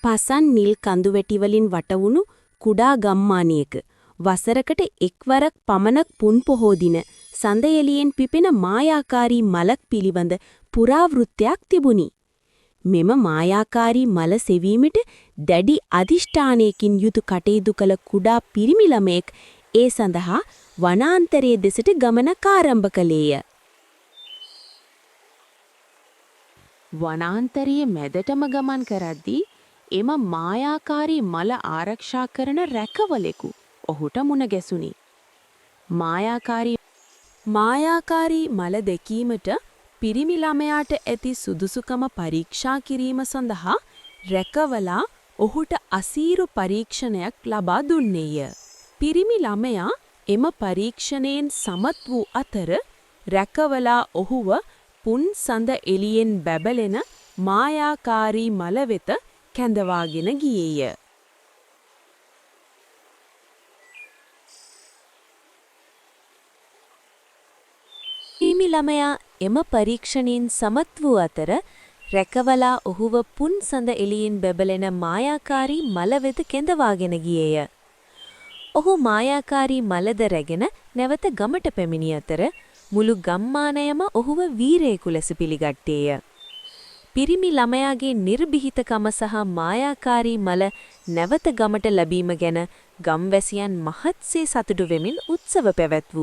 පසන් නිල් කඳුවැටි වලින් වටවුණු කුඩා ගම්මානියක වසරකට එක්වරක් පමණක් පුන් පොහෝ දින සඳ එළියෙන් පිපෙන මායාකාරී මලක් පිළිබඳ පුරාවෘත්තයක් තිබුණි. මෙම මායාකාරී මල සෙවීමට දැඩි අදිෂ්ඨානයකින් යුතු කටයුතු කළ කුඩා පිරිමි ළමයෙක් ඒ සඳහා වනාන්තරයේ දෙසට ගමනක් ආරම්භ කළේය. වනාන්තරයේ මැදටම ගමන් කරද්දී එම මායාකාරී මල ආරක්ෂා කරන රැකවලෙකු ඔහුට මුණ ගැසුණි. මායාකාරී මල දැකීමට පිරිමි ළමයාට ඇති සුදුසුකම පරීක්ෂා කිරීම සඳහා රැකවලා ඔහුට අසීරු පරීක්ෂණයක් ලබා දුන්නේය. පිරිමි ළමයා එම පරීක්ෂණයෙන් සමත් වූ අතර රැකවලා ඔහුව පුන් සඳ එළියෙන් බැබලෙන මායාකාරී මල වෙත කැඳවාගෙන ගියේය. පිරිමි ළමයා එම පරීක්ෂණයෙන් සමත් වූ අතර රැකවලා ඔහුව පුන් සඳ එළියෙන් බැබලෙන මායාකාරී මල වෙත කැඳවාගෙන ගියේය. ඔහු මායාකාරී මලද රැගෙන නැවත ගමට පැමිණි අතර මුළු ගම්මානයම ඔහුව වීරයෙකු ලෙස පිළිගත්තේය. පිරිමි ළමයාගේ නිර්භීතකම සහ මායාකාරී මල නැවත ගමට ලැබීම ගැන ගම්වැසියන් මහත්සේ සතුටු වෙමින් උත්සව පැවැත්වූ